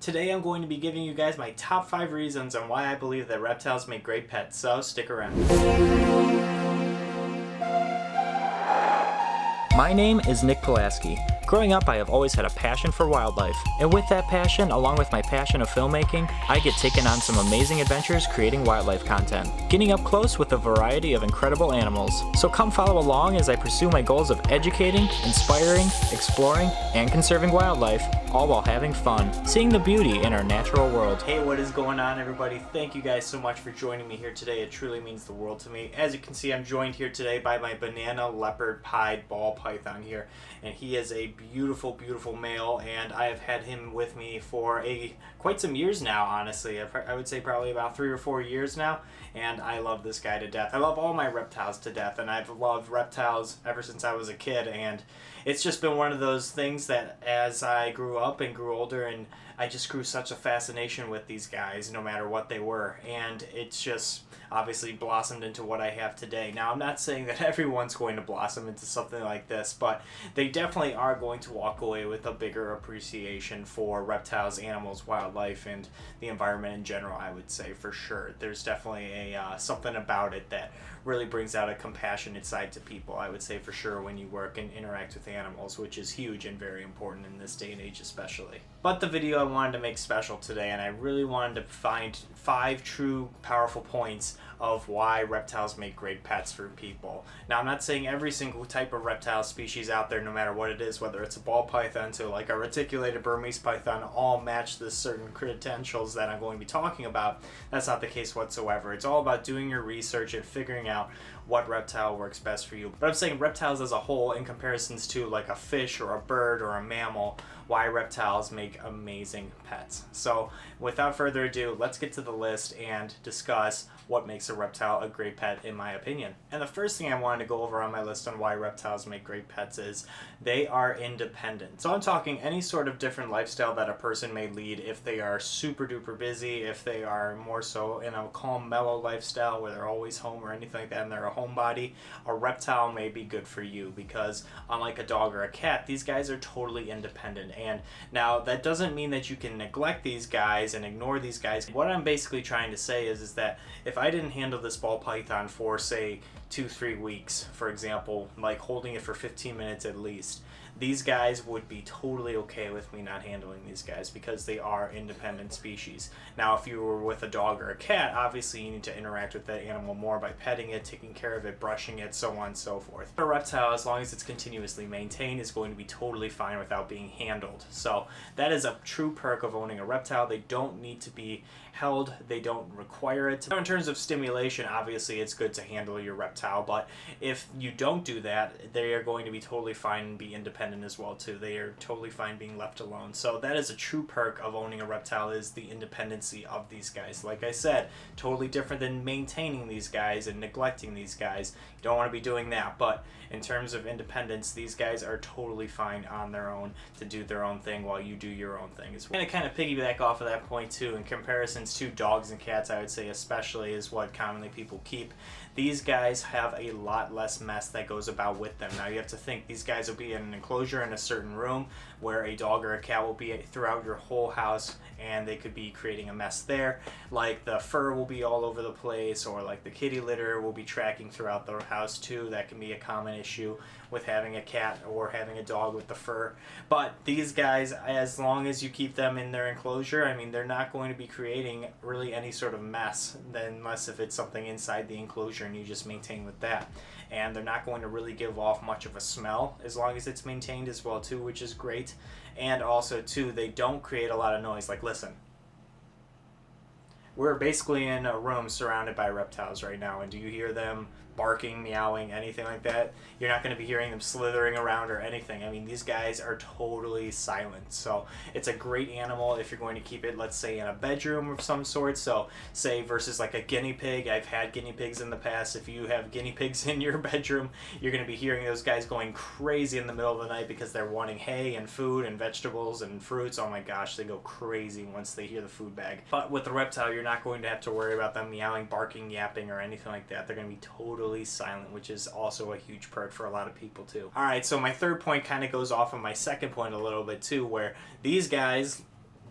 Today I'm going to be giving you guys my top 5 reasons on why I believe that reptiles make great pets, so stick around. My name is Nick Pulaski. Growing up, I have always had a passion for wildlife, and with that passion, along with my passion of filmmaking, I get taken on some amazing adventures creating wildlife content, getting up close with a variety of incredible animals. So come follow along as I pursue my goals of educating, inspiring, exploring, and conserving wildlife, all while having fun, seeing the beauty in our natural world. Hey, what is going on, everybody? Thank you guys so much for joining me here today. It truly means the world to me. As you can see, I'm joined here today by my banana leopard pied ball python here, and he is a beautiful male, and I have had him with me for quite some years now. Honestly, I would say probably about 3 or 4 years now, and I love this guy to death. I love all my reptiles to death, and I've loved reptiles ever since I was a kid, and it's just been one of those things that as I grew up and grew older, and I just grew such a fascination with these guys no matter what they were, and it's just obviously blossomed into what I have today. Now, I'm not saying that everyone's going to blossom into something like this, but they definitely are going to walk away with a bigger appreciation for reptiles, animals, wildlife, and the environment in general, I would say, for sure. There's definitely something about it that really brings out a compassionate side to people, I would say, for sure, when you work and interact with animals, which is huge and very important in this day and age especially. But the video I wanted to make special today, and I really wanted to find 5 true powerful points of why reptiles make great pets for people. Now, I'm not saying every single type of reptile species out there, no matter what it is, whether it's a ball python to like a reticulated Burmese python, all match the certain credentials that I'm going to be talking about. That's not the case whatsoever. It's all about doing your research and figuring out what reptile works best for you. But I'm saying reptiles as a whole in comparisons to like a fish or a bird or a mammal, why reptiles make amazing pets. So without further ado, let's get to the list and discuss what makes a reptile a great pet in my opinion. And the first thing I wanted to go over on my list on why reptiles make great pets is they are independent. So I'm talking any sort of different lifestyle that a person may lead. If they are super duper busy, if they are more so in a calm, mellow lifestyle where they're always home or anything like that and they're a homebody, a reptile may be good for you because unlike a dog or a cat, these guys are totally independent. And now that doesn't mean that you can neglect these guys and ignore these guys. What I'm basically trying to say is that if I didn't handle this ball python for say 2-3 weeks, for example, like holding it for 15 minutes at least, these guys would be totally okay with me not handling these guys because they are independent species. Now, if you were with a dog or a cat, obviously you need to interact with that animal more by petting it, taking care of it, brushing it, so on and so forth. A reptile, as long as it's continuously maintained, is going to be totally fine without being handled. So that is a true perk of owning a reptile. They don't need to be held, they don't require it. In terms of stimulation, obviously it's good to handle your reptile, but if you don't do that, they are going to be totally fine and be independent as well too. They are totally fine being left alone. So that is a true perk of owning a reptile, is the independency of these guys. Like I said, totally different than maintaining these guys and neglecting these guys. You don't want to be doing that, but in terms of independence, these guys are totally fine on their own to do their own thing while you do your own thing as well. And to kind of piggyback off of that point too, in comparisons to dogs and cats, I would say especially is what commonly people keep. These guys have a lot less mess that goes about with them. Now you have to think these guys will be in an enclosure in a certain room where a dog or a cat will be throughout your whole house, and they could be creating a mess there. Like the fur will be all over the place, or like the kitty litter will be tracking throughout the house too. That can be a common issue with having a cat or having a dog with the fur. But these guys, as long as you keep them in their enclosure, I mean, they're not going to be creating really any sort of mess, unless if it's something inside the enclosure and you just maintain with that. And they're not going to really give off much of a smell as long as it's maintained as well too, which is great. And also too, they don't create a lot of noise. Like, listen, we're basically in a room surrounded by reptiles right now, and do you hear them barking, meowing, anything like that? You're not going to be hearing them slithering around or anything. I mean, these guys are totally silent. So it's a great animal if you're going to keep it, let's say, in a bedroom of some sort. So say versus like a guinea pig. I've had guinea pigs in the past. If you have guinea pigs in your bedroom, you're going to be hearing those guys going crazy in the middle of the night because they're wanting hay and food and vegetables and fruits. Oh my gosh, they go crazy once they hear the food bag. But with the reptile, you're not going to have to worry about them meowing, barking, yapping, or anything like that. They're going to be totally silent, which is also a huge perk for a lot of people too. Alright, so my third point kind of goes off of my second point a little bit too, where these guys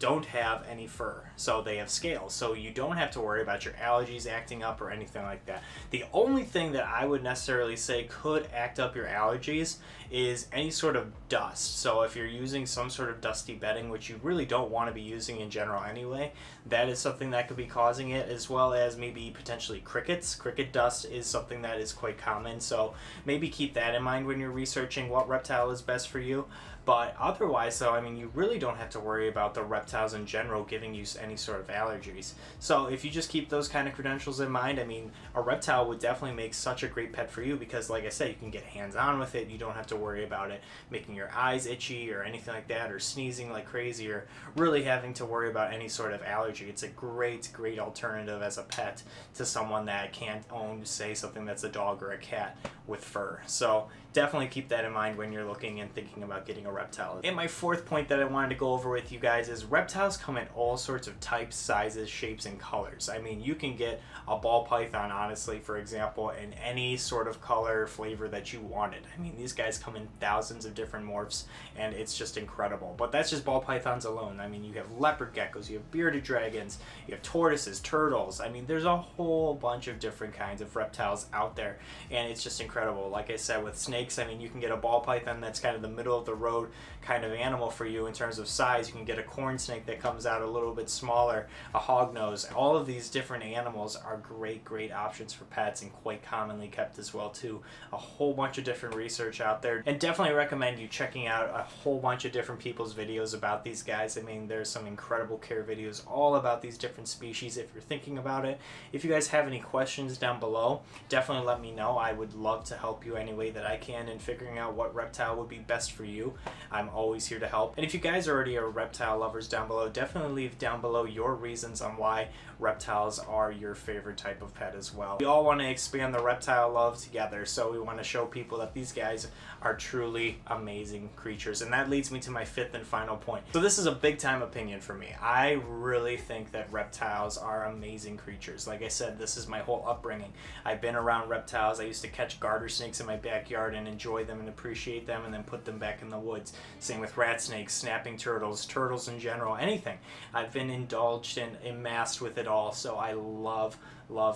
don't have any fur, so they have scales, so you don't have to worry about your allergies acting up or anything like that. The only thing that I would necessarily say could act up your allergies is any sort of dust. So if you're using some sort of dusty bedding, which you really don't want to be using in general anyway, that is something that could be causing it, as well as maybe potentially crickets. Cricket dust is something that is quite common, so maybe keep that in mind when you're researching what reptile is best for you. But otherwise, though, I mean, you really don't have to worry about the reptiles in general giving you any sort of allergies. So if you just keep those kind of credentials in mind, I mean, a reptile would definitely make such a great pet for you because, like I said, you can get hands-on with it. You don't have to worry about it making your eyes itchy or anything like that, or sneezing like crazy, or really having to worry about any sort of allergy. It's a great, great alternative as a pet to someone that can't own, say, something that's a dog or a cat with fur. So definitely keep that in mind when you're looking and thinking about getting a reptile. And my fourth point that I wanted to go over with you guys is reptiles come in all sorts of types, sizes, shapes, and colors. I mean, you can get a ball python, honestly, for example, in any sort of color, flavor that you wanted. I mean, these guys come in thousands of different morphs, and it's just incredible. But that's just ball pythons alone. I mean, you have leopard geckos, you have bearded dragons, you have tortoises, turtles. I mean, there's a whole bunch of different kinds of reptiles out there, and it's just incredible. Like I said, with snakes, I mean, you can get a ball python that's kind of the middle of the road kind of animal for you in terms of size. You can get a corn snake that comes out a little bit smaller, a hognose. All of these different animals are great, great options for pets, and quite commonly kept as well too. A whole bunch of different research out there, and definitely recommend you checking out a whole bunch of different people's videos about these guys. I mean, there's some incredible care videos all about these different species if you're thinking about it. If you guys have any questions down below, definitely let me know. I would love to help you any way that I can in figuring out what reptile would be best for you. I'm always here to help. And if you guys already are reptile lovers down below, definitely leave down below your reasons on why reptiles are your favorite type of pet as well. We all want to expand the reptile love together, so we want to show people that these guys are truly amazing creatures. And that leads me to my fifth and final point. So this is a big time opinion for me. I really think that reptiles are amazing creatures. Like I said, this is my whole upbringing. I've been around reptiles. I used to catch garter snakes in my backyard and enjoy them and appreciate them, and then put them back in the woods. Same with rat snakes, snapping turtles, turtles in general, anything. I've been indulged and enmassed with it all, so I love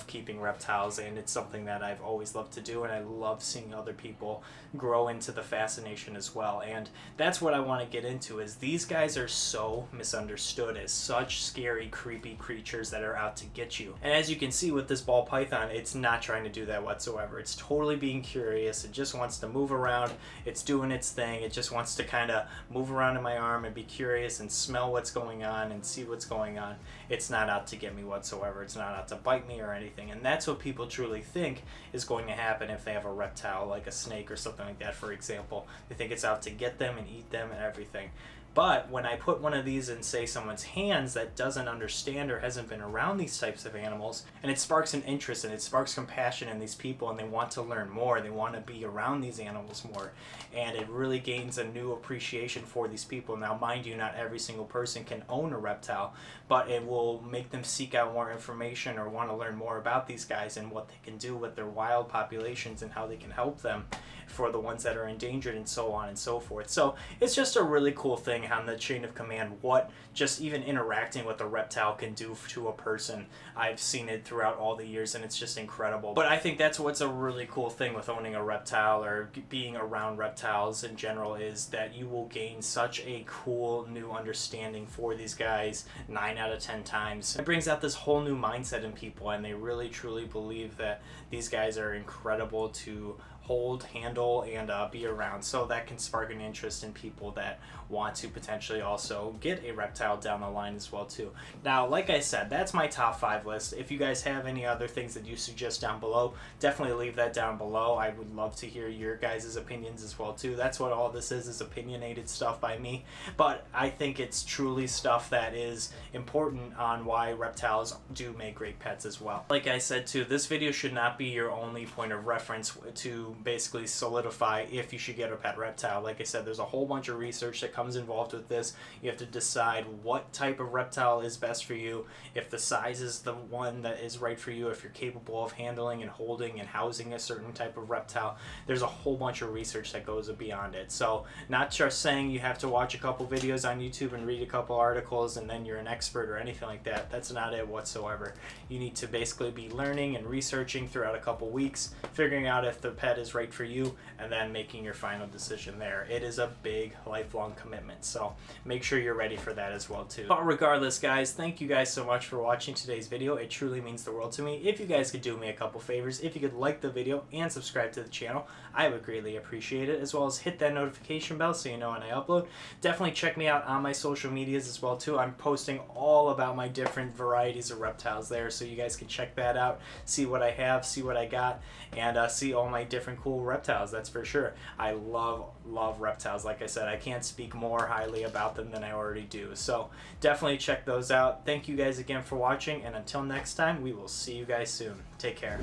keeping reptiles, and it's something that I've always loved to do, and I love seeing other people grow into the fascination as well. And that's what I want to get into, is these guys are so misunderstood as such scary, creepy creatures that are out to get you. And as you can see with this ball python, it's not trying to do that whatsoever. It's totally being curious. It just wants to move around. It's doing its thing. It just wants to kind of move around in my arm and be curious and smell what's going on and see what's going on. It's not out to get me whatsoever. It's not out to bite me or anything. And that's what people truly think is going to happen if they have a reptile like a snake or something like that, for example. They think it's out to get them and eat them and everything. But when I put one of these in, say, someone's hands that doesn't understand or hasn't been around these types of animals, and it sparks an interest and it sparks compassion in these people, and they want to learn more, they want to be around these animals more, and it really gains a new appreciation for these people. Now, mind you, not every single person can own a reptile, but it will make them seek out more information or want to learn more about these guys and what they can do with their wild populations and how they can help them for the ones that are endangered and so on and so forth. So it's just a really cool thing on the chain of command what just even interacting with a reptile can do to a person. I've seen it throughout all the years, and it's just incredible. But I think that's what's a really cool thing with owning a reptile or being around reptiles in general, is that you will gain such a cool new understanding for these guys 9 out of 10 times. It brings out this whole new mindset in people, and they really truly believe that these guys are incredible to hold, handle, and be around. So that can spark an interest in people that want to potentially also get a reptile down the line as well too. Now, like I said, that's my top 5 list. If you guys have any other things that you suggest down below, definitely leave that down below. I would love to hear your guys' opinions as well too. That's what all this is opinionated stuff by me. But I think it's truly stuff that is important on why reptiles do make great pets as well. Like I said too, this video should not be your only point of reference to to basically solidify if you should get a pet reptile. Like I said, there's a whole bunch of research that comes involved with this. You have to decide what type of reptile is best for you, if the size is the one that is right for you, if you're capable of handling and holding and housing a certain type of reptile. There's a whole bunch of research that goes beyond it. So not just saying you have to watch a couple videos on YouTube and read a couple articles and then you're an expert or anything like that. That's not it whatsoever. You need to basically be learning and researching throughout a couple weeks, figuring out if the pet is right for you, and then making your final decision there. It is a big lifelong commitment, so make sure you're ready for that as well too. But regardless, guys, thank you guys so much for watching today's video. It truly means the world to me. If you guys could do me a couple favors, if you could like the video and subscribe to the channel, I would greatly appreciate it, as well as hit that notification bell so you know when I upload. Definitely check me out on my social medias as well too. I'm posting all about my different varieties of reptiles there, so you guys can check that out, see what I have, see what I got, and see all my different cool reptiles. That's for sure. I love reptiles. Like I said, I can't speak more highly about them than I already do, so definitely check those out. Thank you guys again for watching, and until next time, we will see you guys soon. Take care.